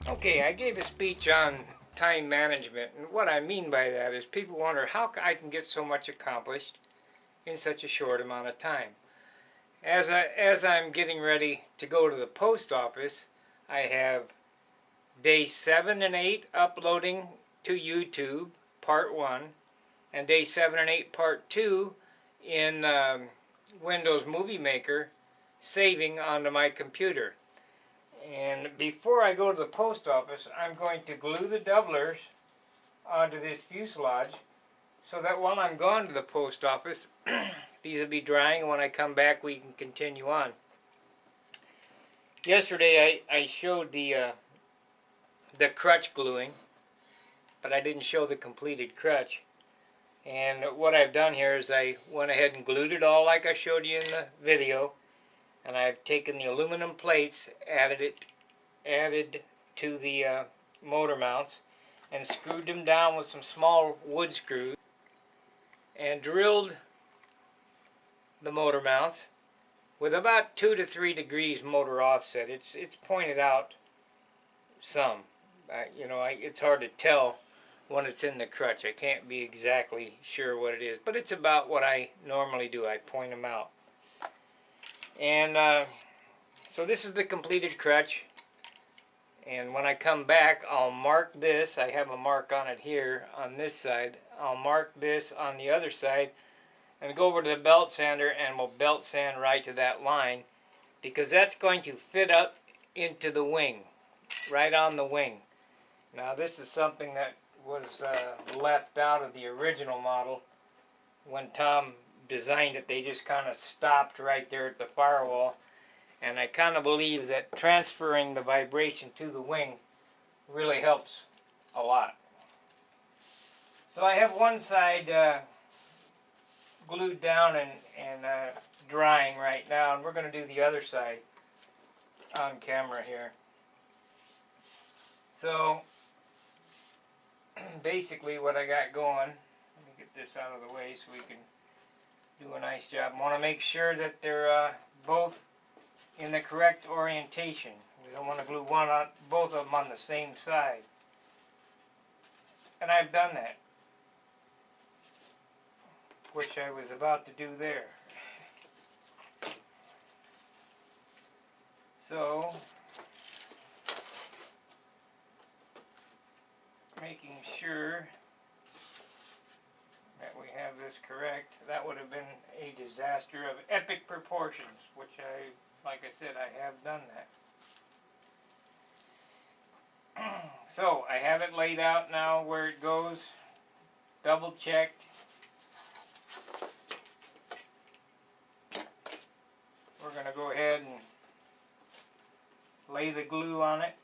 Okay, I gave a speech on time management, and what I mean by that is people wonder how I can get so much accomplished in such a short amount of time. As I'm getting ready to go to the post office, I have day 7 and 8 uploading to YouTube, part 1, and day 7 and 8, part 2 in Windows Movie Maker, saving onto my computer. And before I go to the post office, I'm going to glue the doublers onto this fuselage so that while I'm gone to the post office, these will be drying, and when I come back we can continue on. Yesterday I showed the crutch gluing, but I didn't show the completed crutch. And what I've done here is I went ahead and glued it all like I showed you in the video, and I've taken the aluminum plates, added to the motor mounts, and screwed them down with some small wood screws, and drilled the motor mounts with about 2 to 3 degrees motor offset. It's pointed out some. It's hard to tell when it's in the crutch. I can't be exactly sure what it is, but it's about what I normally do. I point them out. And so this is the completed crutch, and when I come back I'll mark this. I have a mark on it here on this side. I'll mark this on the other side and go over to the belt sander, and we'll belt sand right to that line, because that's going to fit up into the wing, right on the wing. Now this is something that was left out of the original model. When Tom designed it, they just kind of stopped right there at the firewall, and I kind of believe that transferring the vibration to the wing really helps a lot. So I have one side glued down and drying right now, and we're going to do the other side on camera here. So basically what I got going, let me get this out of the way so we can do a nice job. I want to make sure that they're both in the correct orientation. We don't want to glue both of them on the same side. And I've done that, which I was about to do there. So, making sure that we have this correct. That would have been a disaster of epic proportions, which like I said, I have done that. So I have it laid out now where it goes, double checked. We're going to go ahead and lay the glue on it.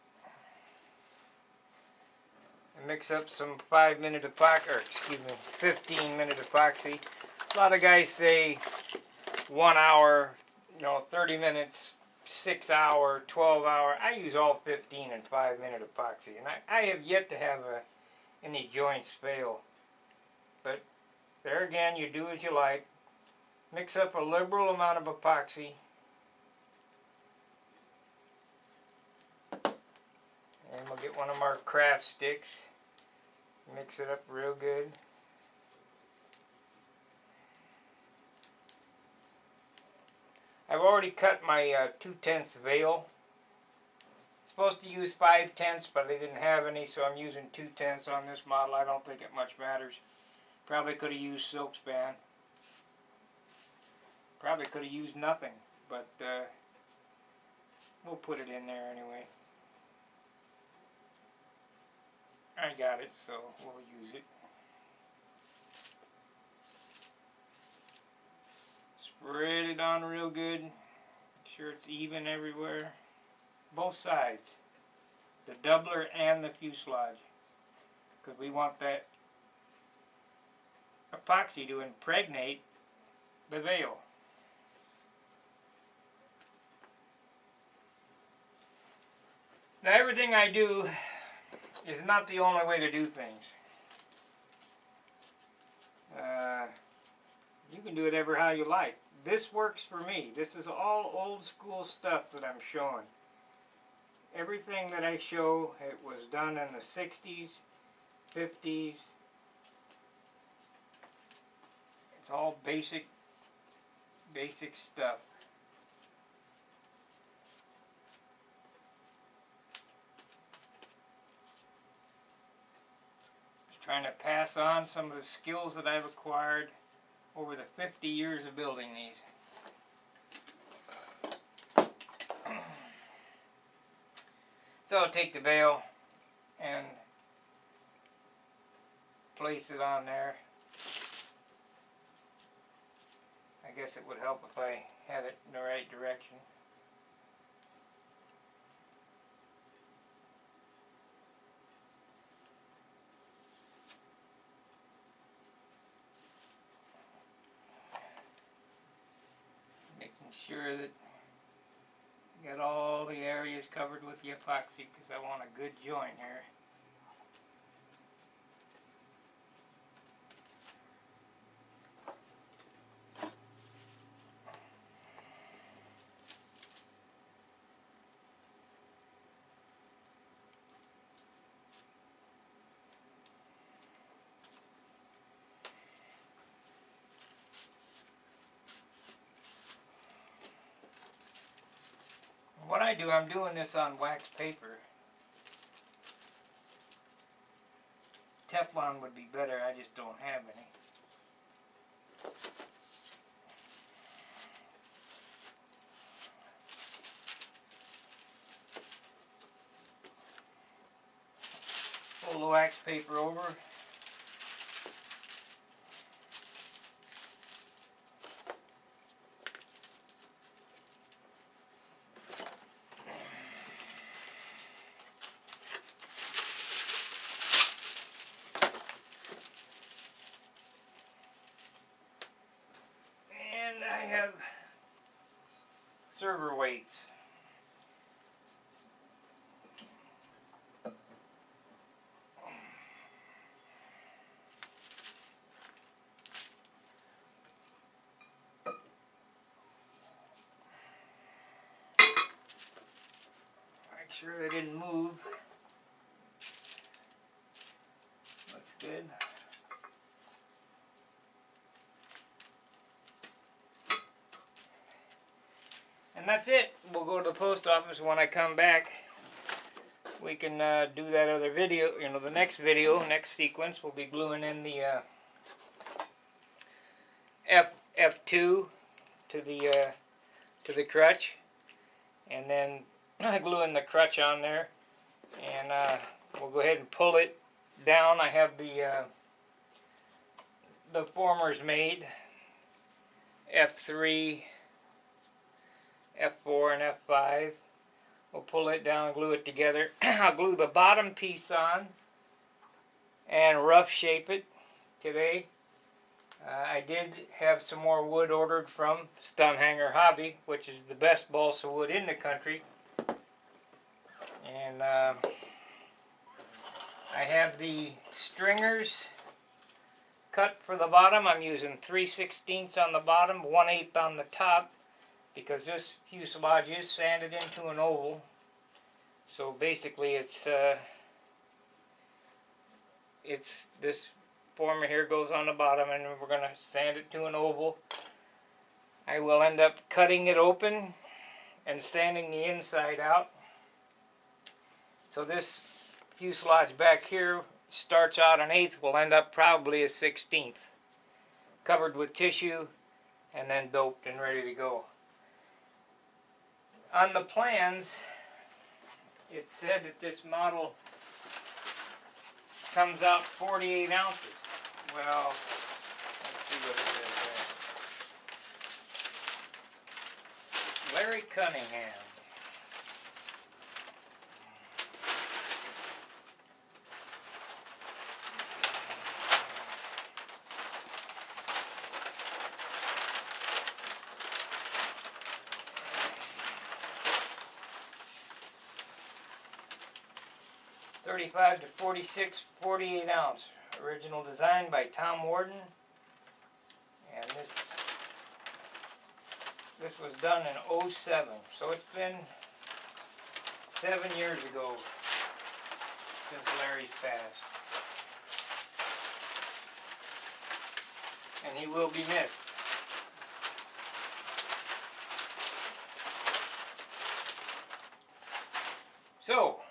Mix up some 5-minute epoxy, or excuse me, 15-minute epoxy. A lot of guys say 1 hour, 30 minutes, 6 hour, 12 hour. I use all 15 and 5-minute epoxy, and I have yet to have any joints fail. But there again, you do as you like. Mix up a liberal amount of epoxy, and we'll get one of our craft sticks. Mix it up real good. I've already cut my 2/10 veil. Supposed to use 5/10, but I didn't have any, so I'm using 2/10 on this model. I don't think it much matters. Probably could have used silk span. Probably could have used nothing, but we'll put it in there anyway. I got it, so we'll use it. Spread it on real good. Make sure it's even everywhere. Both sides. The doubler and the fuselage. Because we want that epoxy to impregnate the veil. Now everything I do is not the only way to do things. You can do it ever how you like. This works for me. This is all old school stuff that I'm showing. everything that I show, it was done in the 60s, 50s. It's all basic stuff. Just trying to pass on some of the skills that I've acquired over the 50 years of building these. So I'll take the bale and place it on there. I guess it would help if I had it in the right direction. Making sure that you got all the areas covered with the epoxy, because I want a good joint here. What I do, I'm doing this on wax paper. Teflon would be better, I just don't have any. Pull the wax paper over. I have server weights. Make sure they didn't move. Looks good. And that's it. We'll go to the post office. When I come back, we can do that other video. You know, the next video, next sequence, we'll be gluing in the F2 to the crutch, and then gluing the crutch on there. And we'll go ahead and pull it down. I have the formers made, F3. F4 and F5. We'll pull it down and glue it together. I'll glue the bottom piece on and rough shape it today. I did have some more wood ordered from Stunhanger Hobby, which is the best balsa wood in the country. And I have the stringers cut for the bottom. I'm using 3/16 on the bottom, 1/8 on the top, because this fuselage is sanded into an oval. So basically it's this former here goes on the bottom, and we're going to sand it to an oval. I will end up cutting it open and sanding the inside out. So this fuselage back here starts out an 1/8, will end up probably a 1/16, covered with tissue and then doped and ready to go. On the plans, it said that this model comes out 48 ounces. Well, let's see what it says there. Larry Cunningham. .35 to 46, 48 ounce. Original design by Tom Warden. And this was done in '07. So it's been 7 years ago since Larry's passed. And he will be missed. So,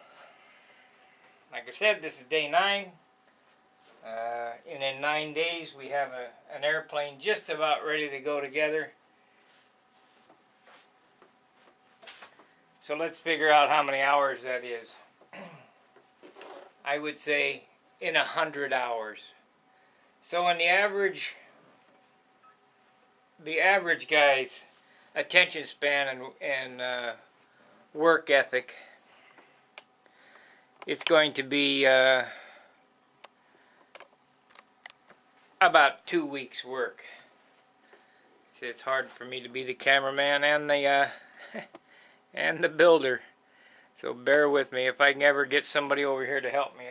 like I said, this is day 9. And in 9 days we have an airplane just about ready to go together. So let's figure out how many hours that is. I would say in 100 hours. So in the average guy's attention span and work ethic, it's going to be about 2 weeks work. See, it's hard for me to be the cameraman and the and the builder, so bear with me. If I can ever get somebody over here to help me,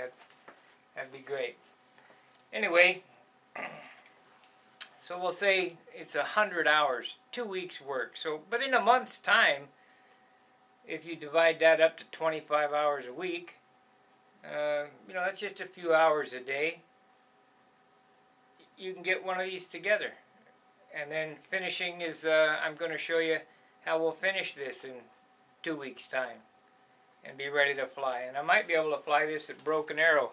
that'd be great. Anyway, so we'll say it's 100 hours, 2 weeks work. So, but in a month's time, if you divide that up to 25 hours a week, you know, that's just a few hours a day. You can get one of these together. And then finishing is, I'm going to show you how we'll finish this in 2 weeks' time and be ready to fly. And I might be able to fly this at Broken Arrow,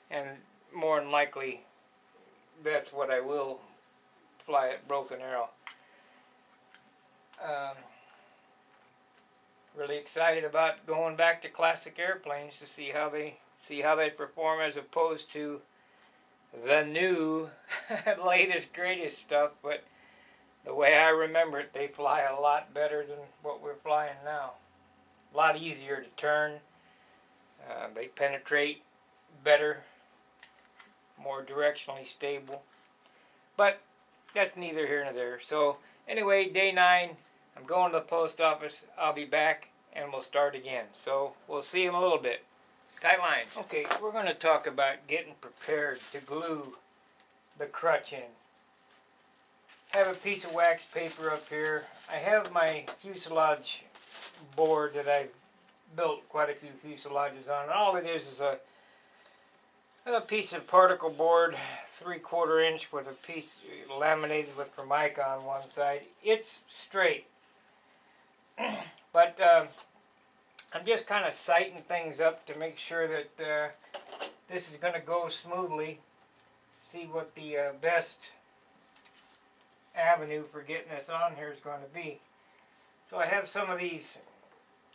and more than likely that's what I will fly at Broken Arrow. Really excited about going back to classic airplanes to see how they perform as opposed to the new latest greatest stuff. But the way I remember it, they fly a lot better than what we're flying now. A lot easier to turn. They penetrate better, more directionally stable. But that's neither here nor there. So anyway, day 9, I'm going to the post office. I'll be back and we'll start again. So we'll see in a little bit. Tight line. Okay, we're going to talk about getting prepared to glue the crutch in. I have a piece of wax paper up here. I have my fuselage board that I've built quite a few fuselages on. All it is a piece of particle board, 3/4 inch, with a piece laminated with Formica on one side. It's straight. But I'm just kind of sighting things up to make sure that this is going to go smoothly. See what the best avenue for getting this on here is going to be. So I have some of these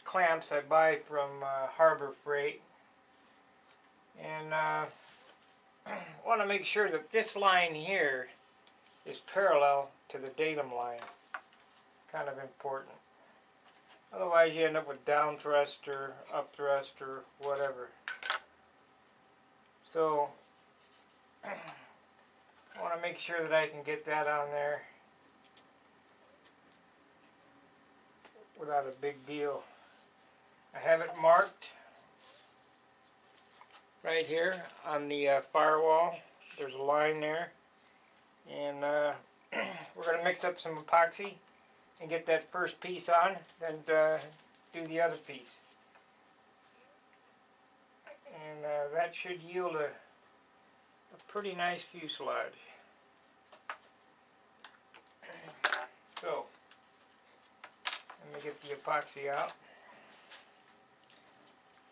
clamps I buy from Harbor Freight, and want to make sure that this line here is parallel to the datum line. Kind of important. Otherwise you end up with down thrust or up thrust or whatever. So I want to make sure that I can get that on there without a big deal. I have it marked right here on the firewall. There's a line there, and we're going to mix up some epoxy and get that first piece on, then do the other piece. And that should yield a pretty nice fuselage. So, let me get the epoxy out.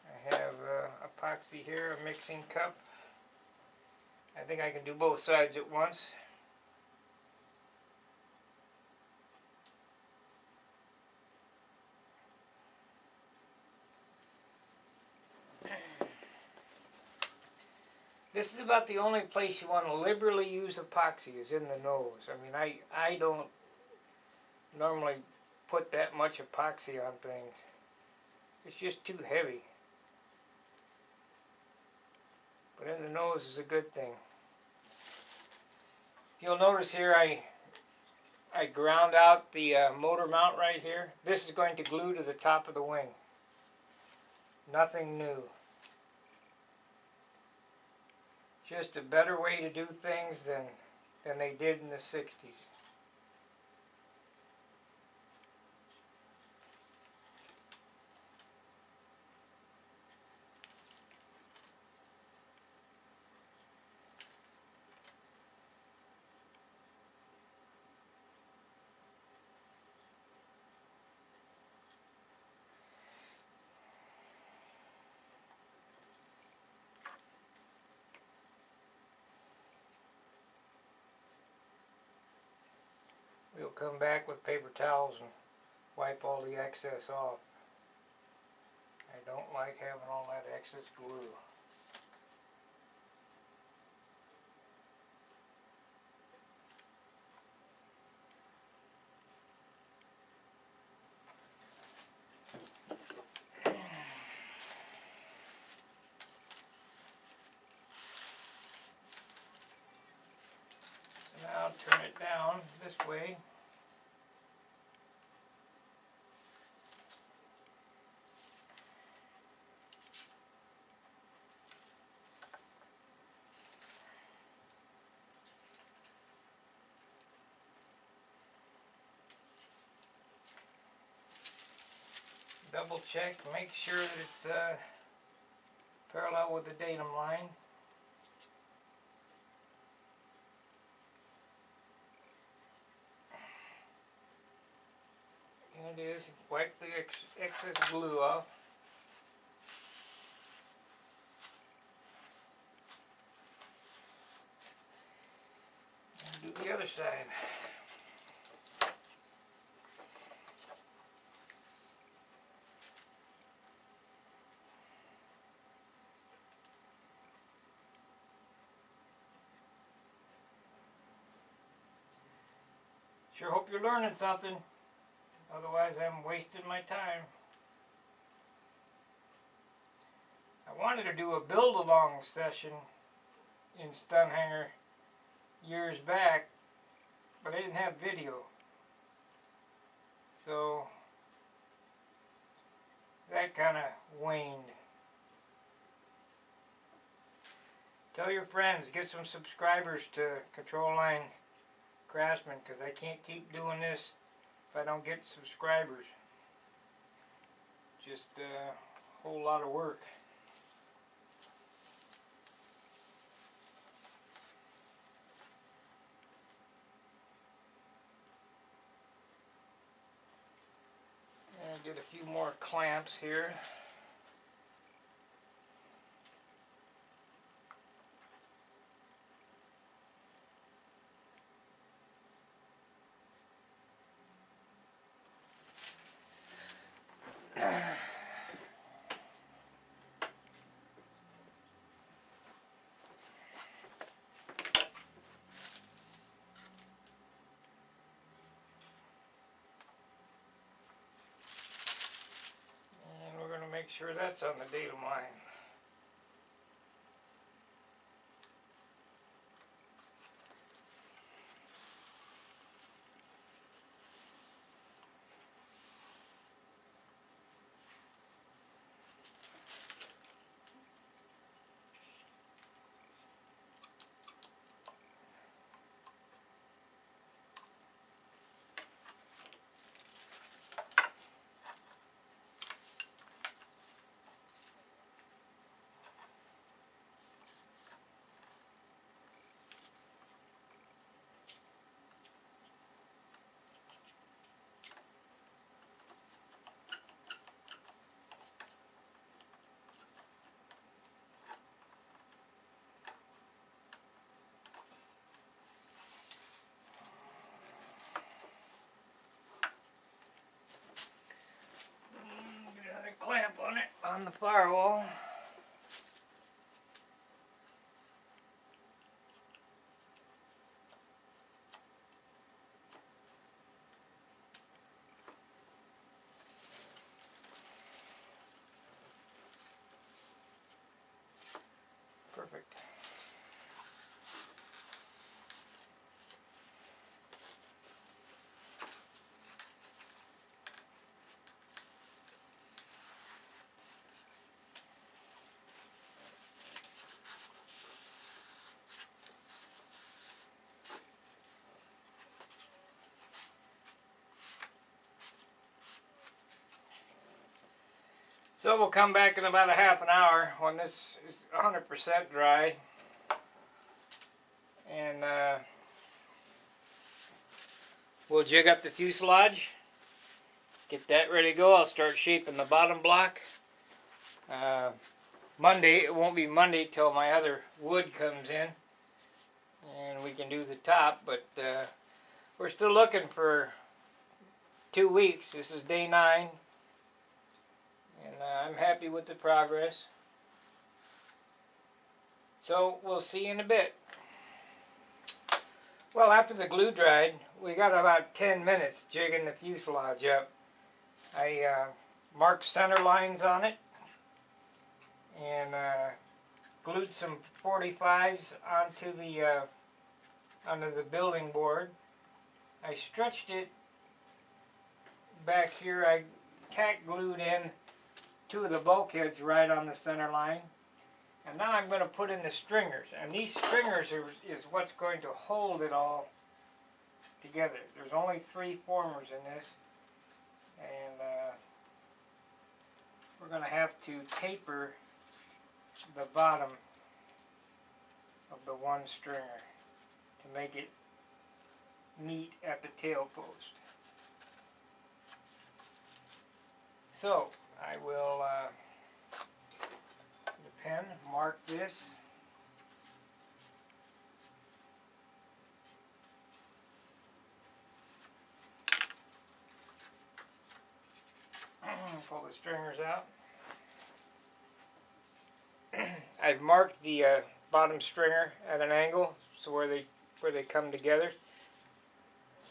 I have epoxy here, a mixing cup. I think I can do both sides at once. This is about the only place you want to liberally use epoxy is in the nose. I mean, I don't normally put that much epoxy on things. It's just too heavy. But in the nose is a good thing. You'll notice here I ground out the motor mount right here. This is going to glue to the top of the wing. Nothing new. Just a better way to do things than they did in the 60s. come back with paper towels and wipe all the excess off. I don't like having all that excess glue. So now turn it down this way. Double check, make sure that it's parallel with the datum line. And it is. Wipe the excess glue off. And do the other side. Sure hope you're learning something. Otherwise, I'm wasting my time. I wanted to do a build-along session in Stunhanger years back, but I didn't have video. So that kind of waned. Tell your friends, get some subscribers to Control Line Craftsman, because I can't keep doing this if I don't get subscribers. Just a whole lot of work. And get a few more clamps here. Make sure that's on the datum line. Clamp on it on the firewall. Perfect. So we'll come back in about a half an hour when this is 100% dry, and we'll jig up the fuselage, get that ready to go. I'll start shaping the bottom block. Monday, it won't be Monday till my other wood comes in and we can do the top, but we're still looking for 2 weeks. This is day 9, and I'm happy with the progress. So we'll see you in a bit. Well, after the glue dried, we got about 10 minutes jigging the fuselage up. I marked center lines on it and glued some 45s onto the building board. I stretched it back here. I tack glued in 2 of the bulkheads right on the center line. And now I'm going to put in the stringers. And these stringers is what's going to hold it all together. There's only 3 formers in this. And we're going to have to taper the bottom of the one stringer to make it meet at the tail post. So I will the pen mark this. Pull the stringers out. I've marked the bottom stringer at an angle, so where they come together,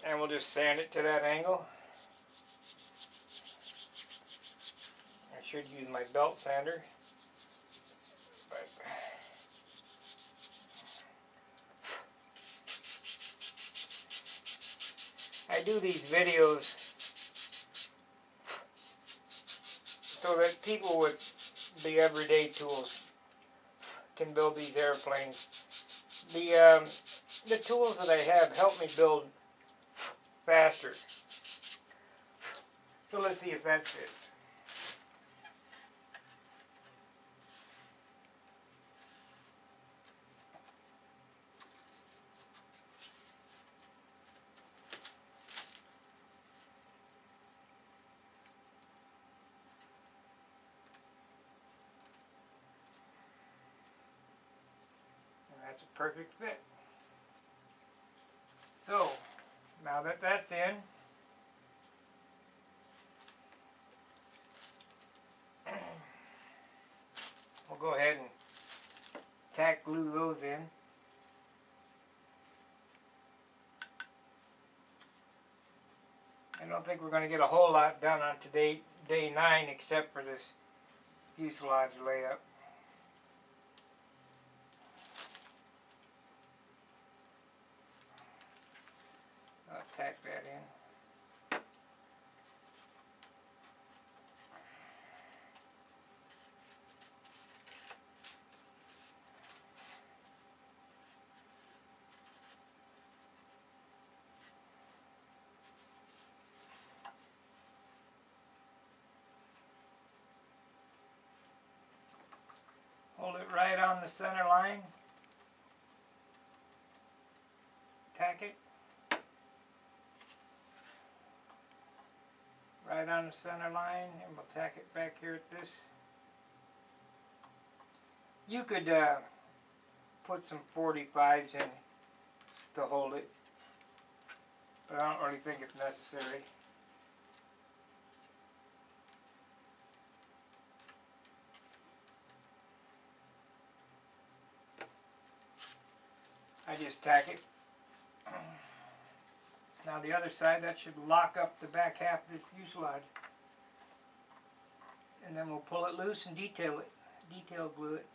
and we'll just sand it to that angle. I should use my belt sander, but I do these videos so that people with the everyday tools can build these airplanes. The tools that I have help me build faster. So let's see if that fits. That's a perfect fit. So, now that that's in, we'll go ahead and tack glue those in. I don't think we're going to get a whole lot done on today, day 9, except for this fuselage layup. I'll tack that in. Hold it right on the center line. Tack it. Right on the center line, and we'll tack it back here at this. You could put some 45s in to hold it, but I don't really think it's necessary. I just tack it. Now the other side, that should lock up the back half of this fuselage. And then we'll pull it loose and detail glue it.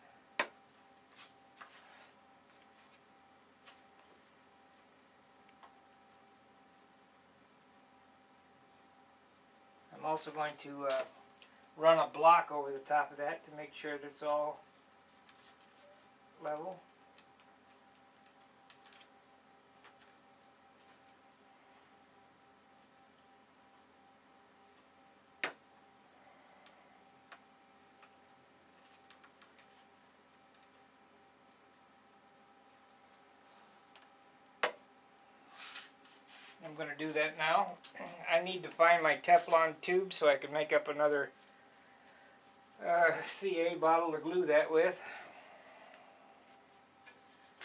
I'm also going to run a block over the top of that to make sure that it's all level. I'm going to do that now. I need to find my Teflon tube so I can make up another CA bottle to glue that with.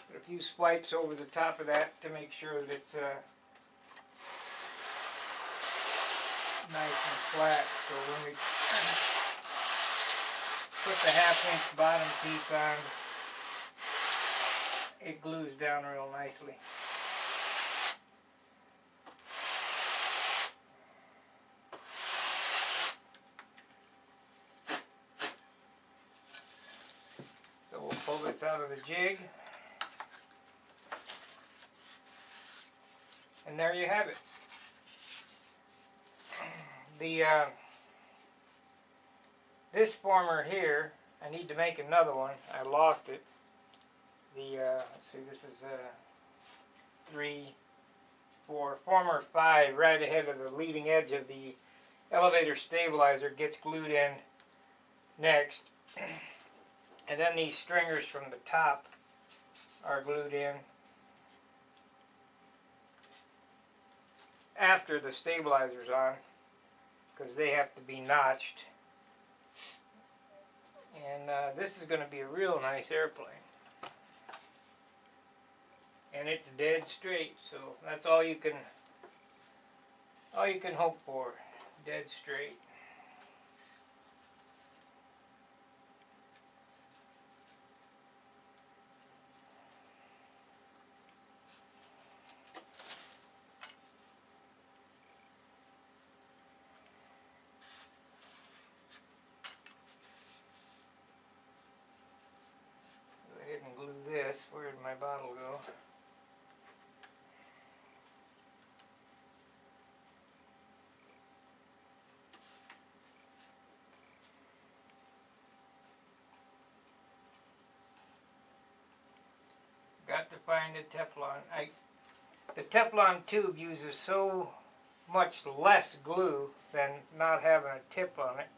Put a few swipes over the top of that to make sure that it's nice and flat, so when we put the 1/2 inch bottom piece on, it glues down real nicely. So we'll pull this out of the jig. And there you have it. This former here, I need to make another one. I lost it. Let's see, this is 3, 4, former 5, right ahead of the leading edge of the elevator stabilizer, gets glued in next. And then these stringers from the top are glued in after the stabilizer's on, because they have to be notched. And this is going to be a real nice airplane. And it's dead straight, so that's all you can hope for. Dead straight. And glue this. Where did my bottle go? Got to find a Teflon. The Teflon tube uses so much less glue than not having a tip on it.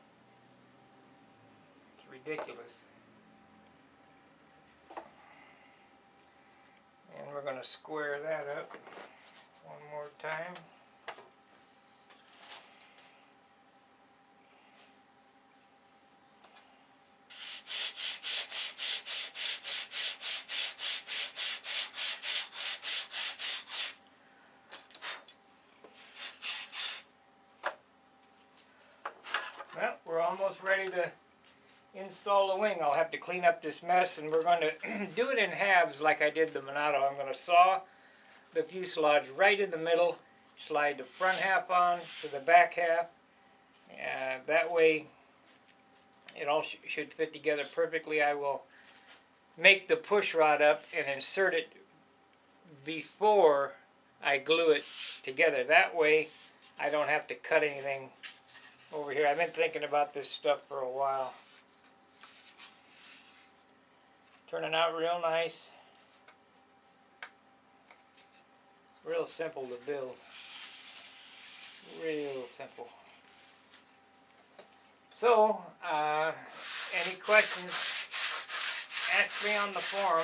It's ridiculous. And we're going to square that up one more time. Well, we're almost ready to install the wing. I'll have to clean up this mess, and we're going to do it in halves like I did the Monado. I'm going to saw the fuselage right in the middle, slide the front half on to the back half, and that way it all should fit together perfectly. I will make the push rod up and insert it before I glue it together. That way I don't have to cut anything over here. I've been thinking about this stuff for a while. Turning out real nice. Real simple to build. Real simple. So, any questions, ask me on the forum.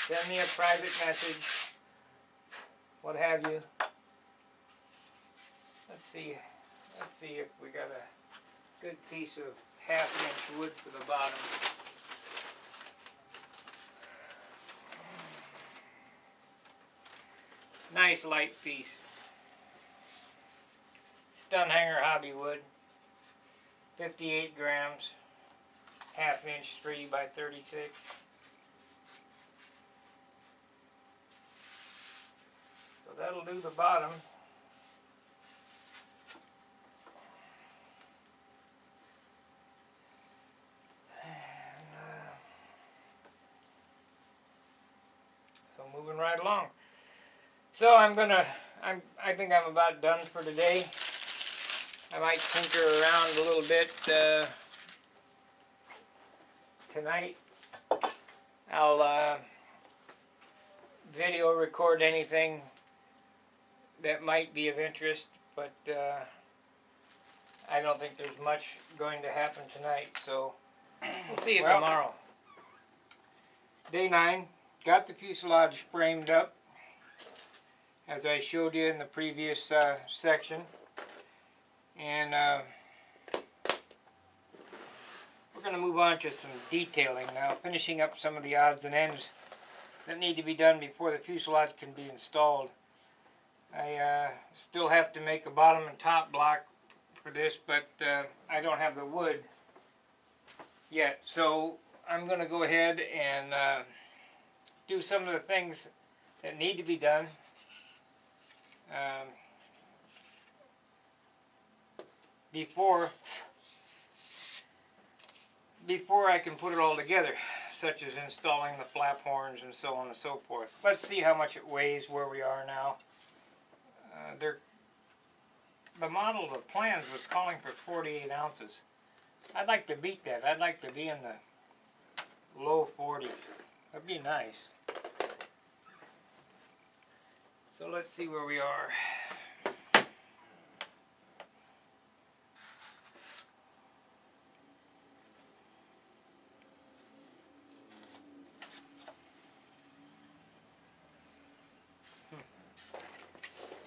Send me a private message. What have you. Let's see if we got a good piece of 1/2 inch wood for the bottom. Nice light piece. Stun hanger hobby wood. 58 grams. 1/2 inch 3 by 36. So that'll do the bottom. So moving right along. So I think I'm about done for today. I might tinker around a little bit tonight. I'll video record anything that might be of interest, but I don't think there's much going to happen tonight, so we'll see you tomorrow. Day 9, got the fuselage framed up, as I showed you in the previous section, and we're going to move on to some detailing now, finishing up some of the odds and ends that need to be done before the fuselage can be installed. I still have to make a bottom and top block for this, but I don't have the wood yet. So I'm going to go ahead and do some of the things that need to be done. Before I can put it all together, such as installing the flap horns and so on and so forth. Let's see how much it weighs where we are now. The model of the plans was calling for 48 ounces. I'd like to beat that. I'd like to be in the low 40s. That'd be nice. So let's see where we are.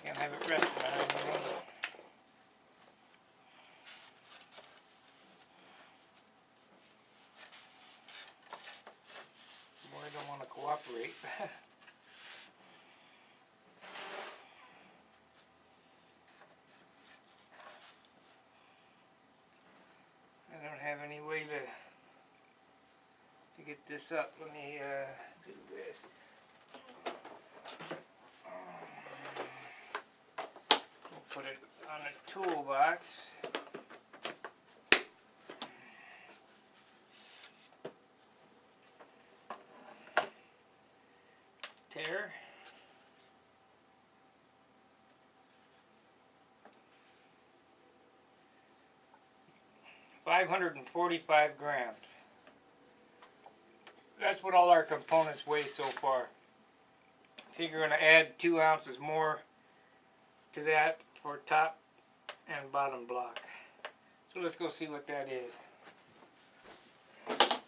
Can't have it resting on anything. Boy, I don't want to cooperate. I don't have any way to get this up. Let me do this. Put it on a toolbox. Tear. $545 grams. That's what all our components weigh so far. Figure we're going to add 2 ounces more to that for top and bottom block. So let's go see what that is. 545.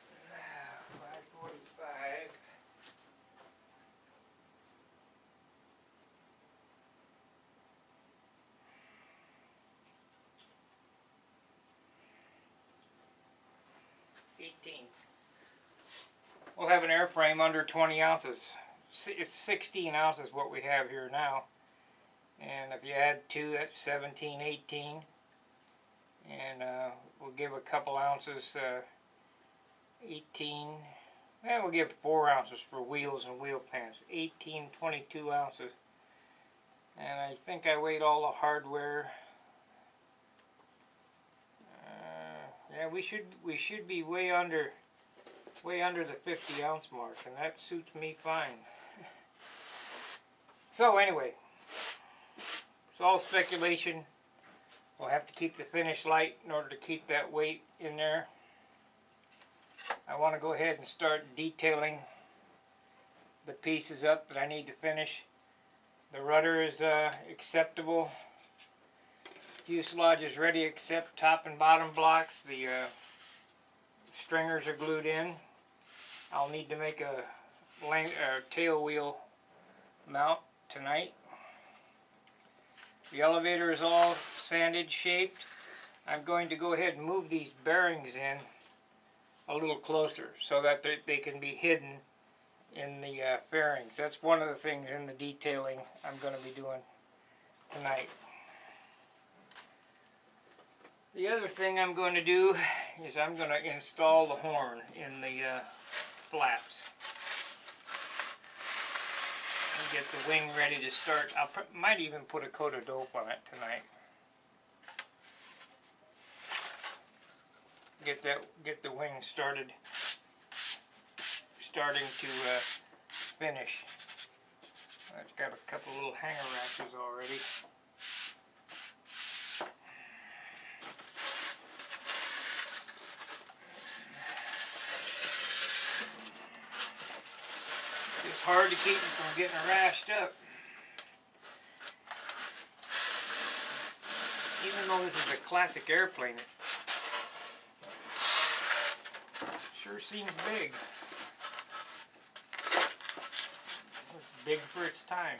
We'll have an airframe under 20 ounces. It's 16 ounces what we have here now. And if you add 2, that's 17, 18. And we'll give a couple ounces, 18. And we'll give 4 ounces for wheels and wheel pans. 18, 22 ounces. And I think I weighed all the hardware. Yeah, we should be way under the 50 ounce mark, and that suits me fine. So anyway, it's all speculation. We'll have to keep the finish light in order to keep that weight in there. I want to go ahead and start detailing the pieces up that I need to finish. The rudder is acceptable. Fuselage is ready except top and bottom blocks. The stringers are glued in. I'll need to make a tail wheel mount tonight. The elevator is all sanded, shaped. I'm going to go ahead and move these bearings in a little closer so that they can be hidden in the fairings. That's one of the things in the detailing I'm going to be doing tonight. The other thing I'm going to do is I'm going to install the horn in the flaps and get the wing ready to start. I might even put a coat of dope on it tonight. Get the wing starting to finish. I've got a couple little hanger ratchets already. It's hard to keep them from getting rashed up. Even though this is a classic airplane, it sure seems big. It's big for its time.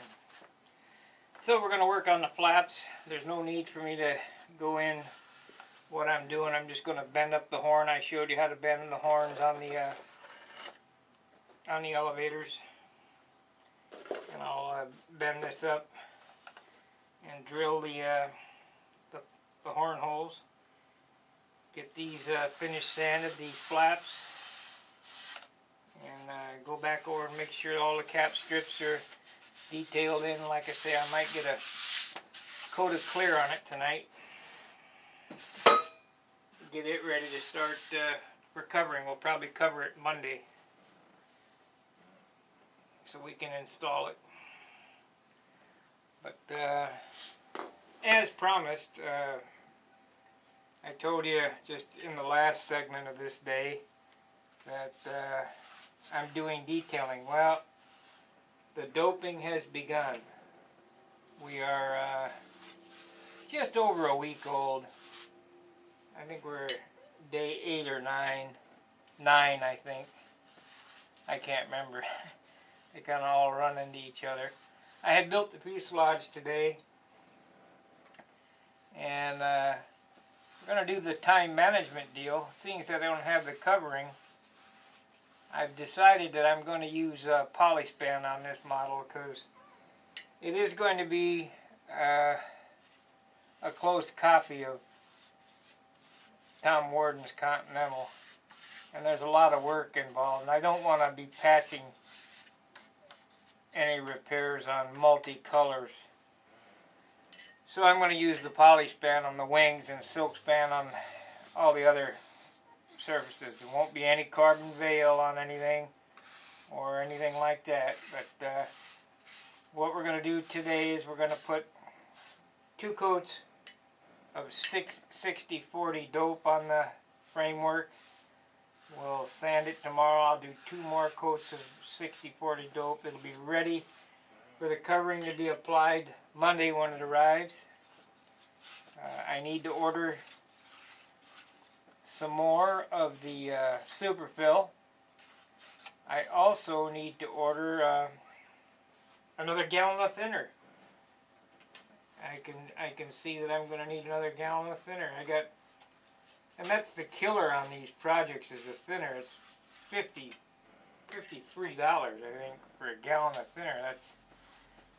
So we're going to work on the flaps. There's no need for me to go in what I'm doing. I'm just going to bend up the horn. I showed you how to bend the horns on the elevators. And I'll bend this up and drill the horn holes. Get these finished sanded, these flaps, and go back over and make sure all the cap strips are detailed in. Like I say, I might get a coat of clear on it tonight. Get it ready to start for covering. We'll probably cover it Monday so we can install it. But as promised, I told you just in the last segment of this day that I'm doing detailing. Well, the doping has begun. We are just over a week old. I think we're day 8 or 9. 9, I think. I can't remember. They kind of all run into each other. I had built the fuselage today, and we're going to do the time management deal. Seeing as I don't have the covering, I've decided that I'm going to use polyspan on this model because it is going to be a close copy of Tom Warden's Continental, and there's a lot of work involved, and I don't want to be patching any repairs on multi-colors. So I'm going to use the polyspan on the wings and silk span on all the other surfaces. There won't be any carbon veil on anything or anything like that, but what we're going to do today is we're going to put 2 coats of 60-40 dope on the framework. We'll sand it tomorrow. I'll do 2 more coats of 60-40 dope. It'll be ready for the covering to be applied Monday when it arrives. I need to order some more of the superfill. I also need to order another gallon of thinner. I can see that I'm going to need another gallon of thinner. And that's the killer on these projects is the thinner. It's $53, I think, for a gallon of thinner. That's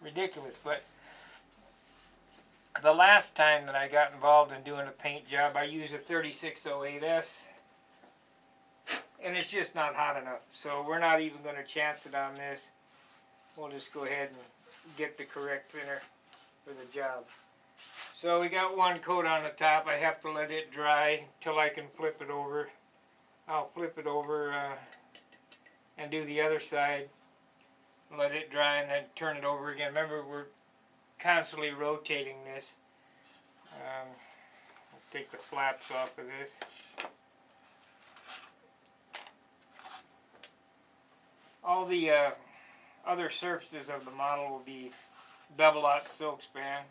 ridiculous. But the last time that I got involved in doing a paint job, I used a 3608S, and it's just not hot enough. So we're not even going to chance it on this. We'll just go ahead and get the correct thinner for the job. So we got 1 coat on the top. I have to let it dry till I can flip it over. I'll flip it over and do the other side. Let it dry and then turn it over again. Remember, we're constantly rotating this. I'll take the flaps off of this. All the other surfaces of the model will be double-aught silk span.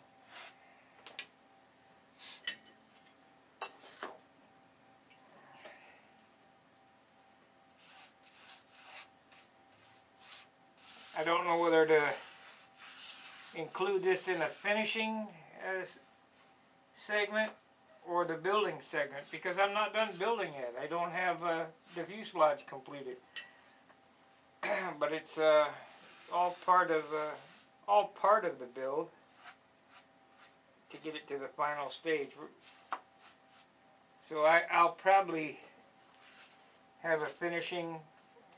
I don't know whether to include this in a finishing segment or the building segment because I'm not done building yet. I don't have the fuselage completed, but it's all part of the build to get it to the final stage. So I'll probably have a finishing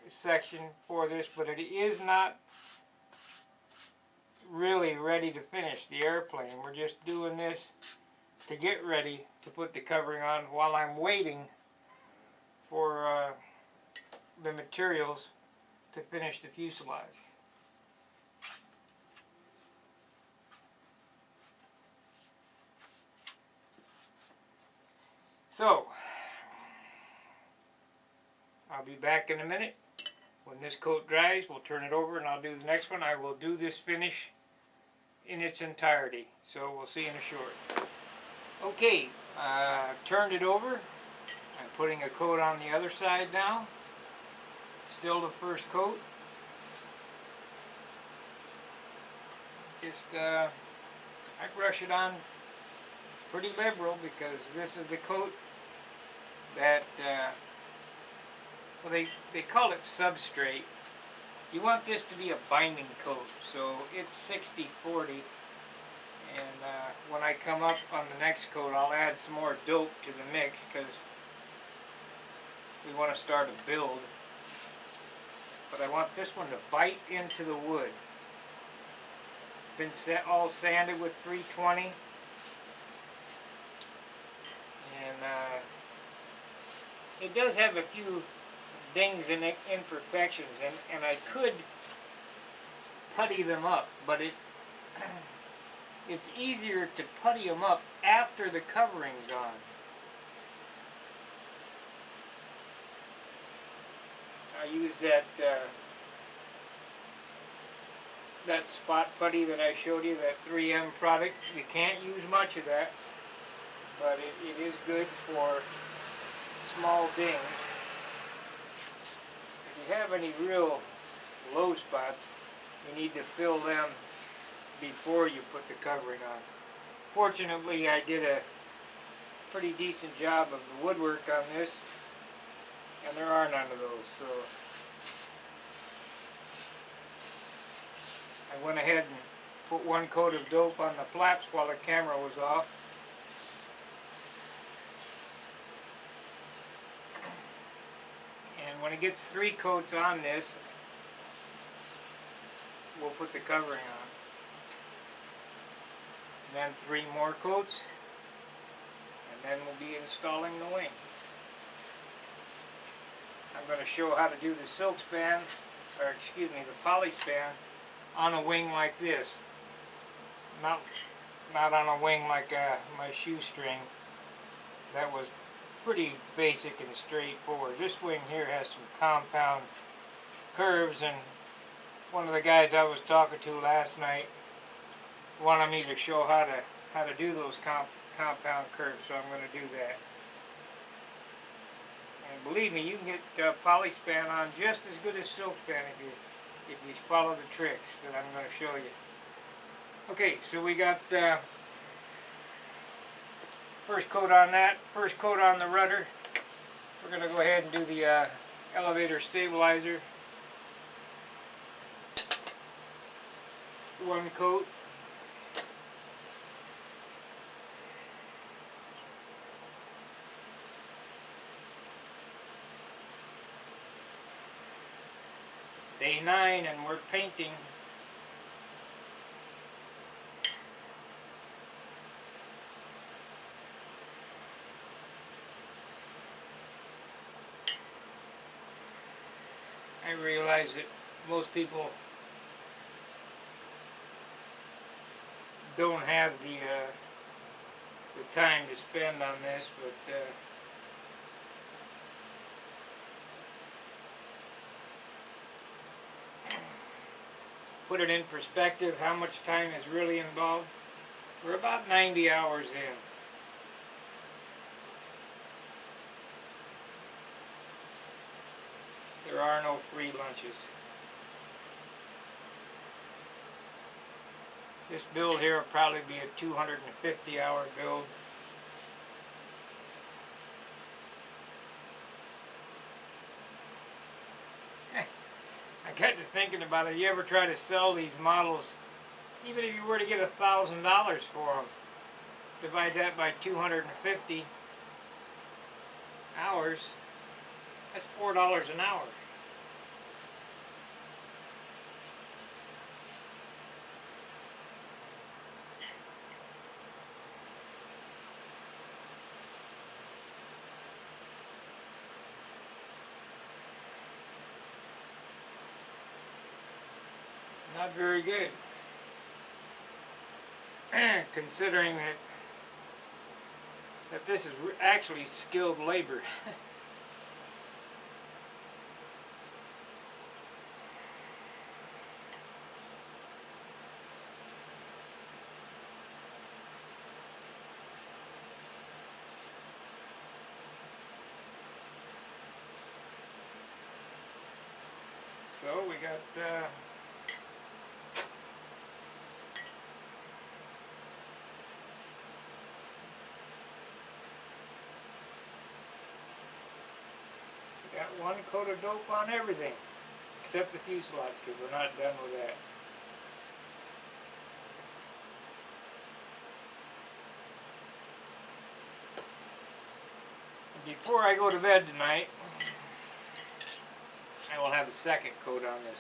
section for this, but it is not really ready to finish the airplane. We're just doing this to get ready to put the covering on while I'm waiting for the materials to finish the fuselage. So I'll be back in a minute. When this coat dries, we'll turn it over and I'll do the next one. I will do this finish in its entirety. So we'll see in a short. Okay, I've turned it over. I'm putting a coat on the other side now. Still the first coat. Just, I brush it on pretty liberal because this is the coat that well, they call it substrate. You want this to be a binding coat, so it's 60-40, And when I come up on the next coat, I'll add some more dope to the mix because we want to start a build. But I want this one to bite into the wood. Been all sanded with 320. And it does have a few dings and imperfections, and I could putty them up, but it's easier to putty them up after the covering's on. I use that that spot putty that I showed you, that 3M product. You can't use much of that, but it is good for small dings. If you have any real low spots, you need to fill them before you put the covering on. Fortunately, I did a pretty decent job of the woodwork on this, and there are none of those. So I went ahead and put one coat of dope on the flaps while the camera was off. And when it gets 3 coats on this, we'll put the covering on. And then 3 more coats, and then we'll be installing the wing. I'm going to show how to do the silk span, or excuse me, the poly span on a wing like this. Not on a wing like my shoestring. That was pretty basic and straightforward. This wing here has some compound curves, and one of the guys I was talking to last night wanted me to show how to do those compound curves, so I'm going to do that. And believe me, you can get poly span on just as good as silk span if you follow the tricks that I'm going to show you. Okay, so we got first coat on that, first coat on the rudder. We're going to go ahead and do the elevator stabilizer. 1 coat. Day 9 and we're painting. I realize that most people don't have the time to spend on this, but put it in perspective how much time is really involved. We're about 90 hours in. There are no free lunches. This build here will probably be a 250-hour build. I got to thinking about it. You ever try to sell these models, even if you were to get $1,000 for them, divide that by 250 hours, that's $4 an hour. Not very good, considering that this is actually skilled labor. So we got one coat of dope on everything, except the fuselage, because we're not done with that. Before I go to bed tonight, I will have a second coat on this.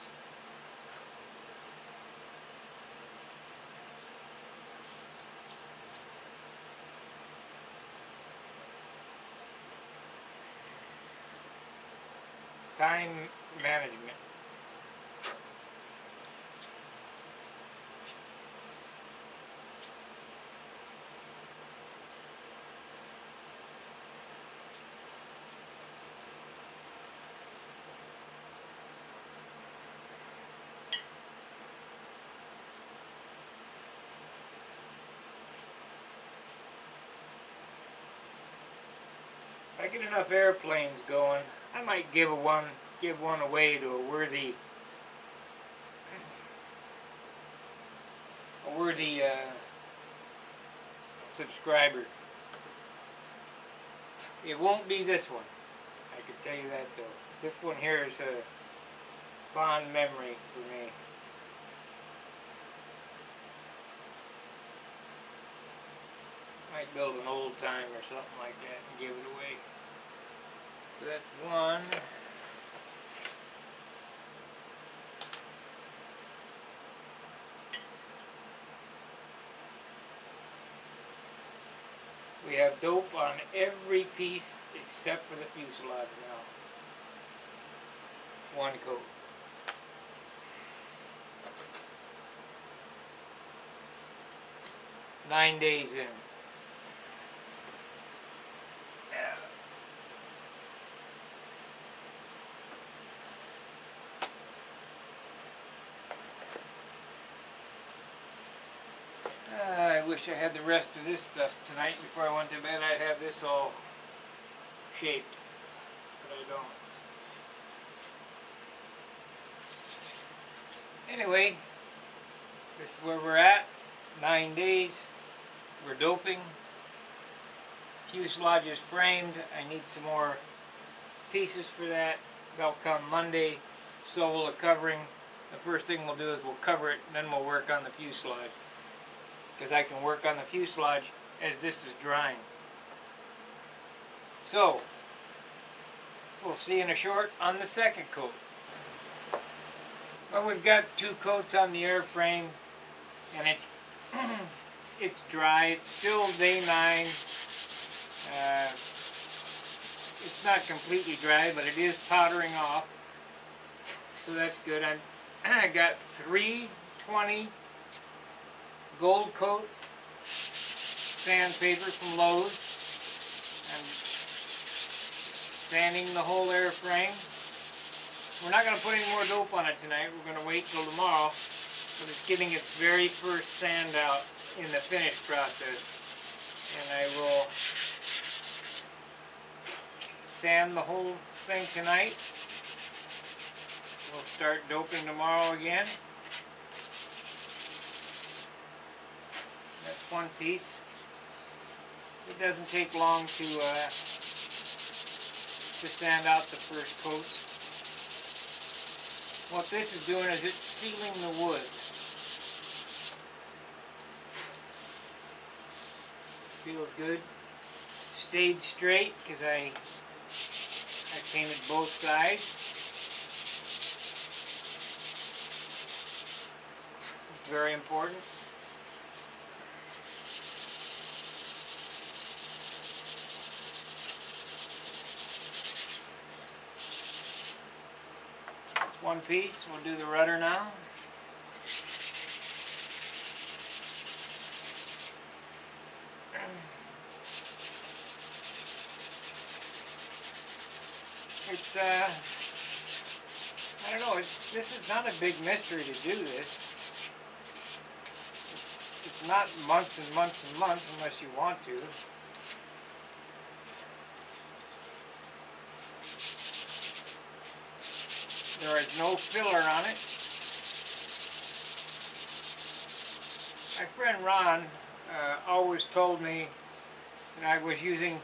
Time management. If I get enough airplanes going, I might give one away to a worthy subscriber. It won't be this one. I can tell you that though. This one here is a fond memory for me. Might build an old time or something like that and give it away. So that's one. We have dope on every piece except for the fuselage now. One coat. Nine days in. I wish I had the rest of this stuff tonight before I went to bed. I'd have this all shaped, but I don't. Anyway, this is where we're at. 9 days. We're doping. Fuselage is framed. I need some more pieces for that. They'll come Monday. So will the covering. The first thing we'll do is we'll cover it, and then we'll work on the fuselage. Because I can work on the fuselage as this is drying. So, we'll see in a short on the second coat. Well, we've got 2 coats on the airframe, and it's dry. It's still day 9. It's not completely dry, but it is powdering off. So that's good. I got 320 gold coat sandpaper from Lowe's. I'm sanding the whole airframe. We're not going to put any more dope on it tonight. We're going to wait till tomorrow. But it's getting its very first sand out in the finish process. And I will sand the whole thing tonight. We'll start doping tomorrow again. That's one piece. It doesn't take long to sand out the first coats. What this is doing is it's sealing the wood. Feels good. Stayed straight because I painted both sides. It's very important. One piece. We'll do the rudder now. It's I don't know. This is not a big mystery to do this. It's not months and months and months unless you want to. There is no filler on it. My friend Ron always told me that I was using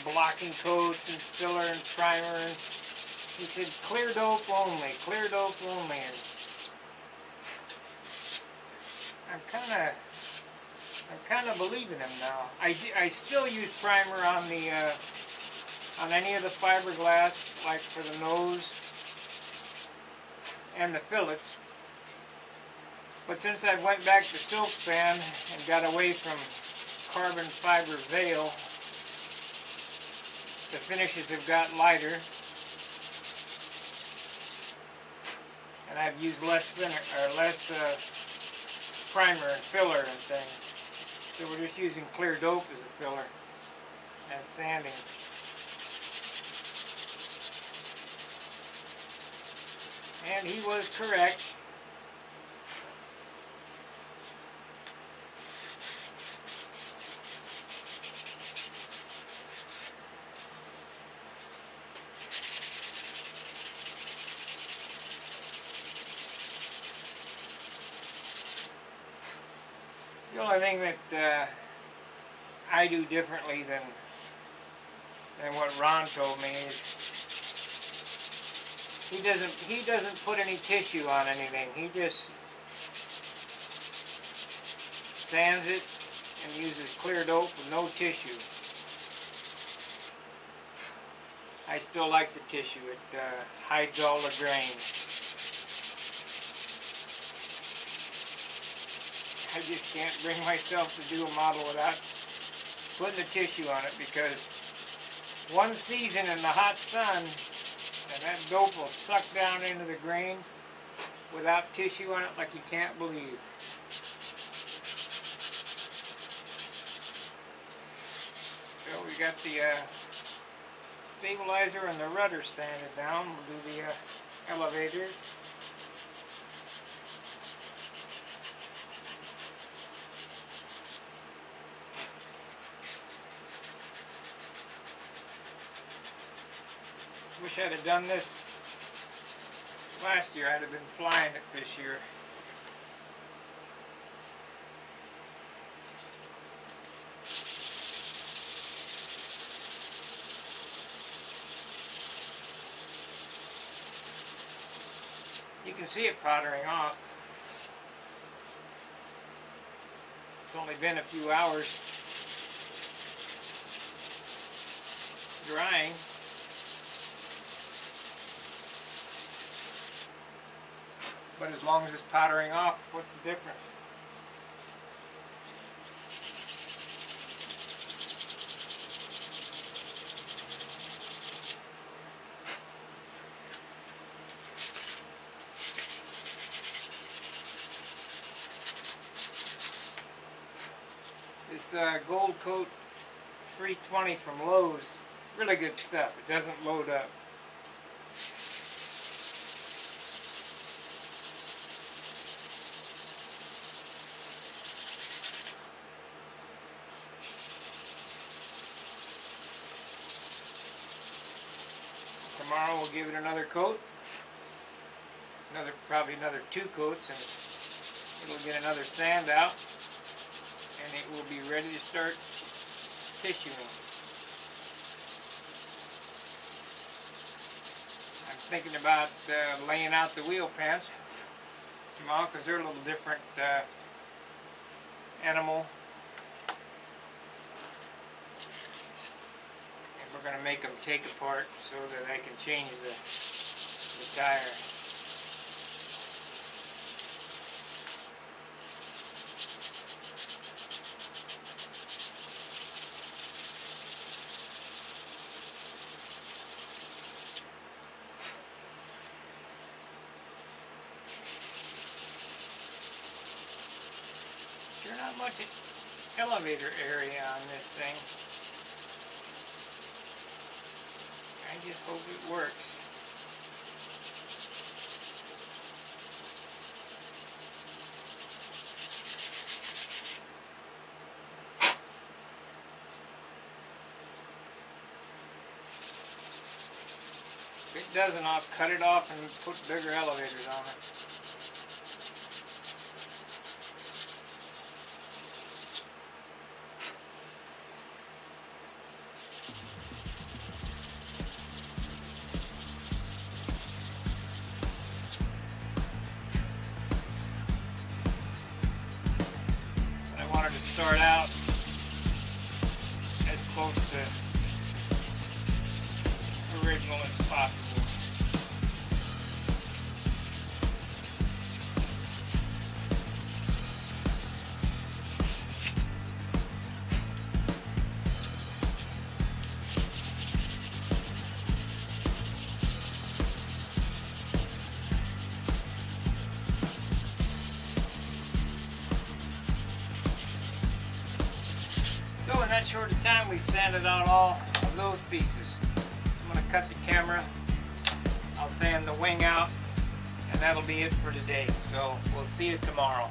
blocking coats and filler and primer. And he said, clear dope only, clear dope only. And I'm I'm kind of believing him now. I still use primer on the on any of the fiberglass, like for the nose and the fillets. But since I went back to silk span and got away from carbon fiber veil, the finishes have got lighter, and I've used less primer and filler and things. So we're just using clear dope as a filler and sanding. And he was correct. The only thing that I do differently than what Ron told me is he doesn't put any tissue on anything. He just sands it and uses clear dope with no tissue. I still like the tissue. It hides all the grain. I just can't bring myself to do a model without putting the tissue on it, because one season in the hot sun and that dope will suck down into the grain without tissue on it like you can't believe. So we got the stabilizer and the rudder sanded down. We'll do the elevator. Wish I'd have done this last year. I'd have been flying it this year. You can see it powdering off. It's only been a few hours drying. But as long as it's powdering off, what's the difference? This Gold Coat 320 from Lowe's, really good stuff. It doesn't load up. Tomorrow we'll give it another coat, probably another 2 coats, and it'll get another sand out, and it will be ready to start tissuing. I'm thinking about laying out the wheel pants tomorrow, because they're a little different animal. We're going to make them take apart so that I can change the tire. Sure not much elevator area on this thing. I just hope it works. If it doesn't, I'll cut it off and put bigger elevators on it. start out as close to original as possible. So in that short of time, we've sanded out all of those pieces. So I'm going to cut the camera, I'll sand the wing out, and that'll be it for today. So we'll see you tomorrow.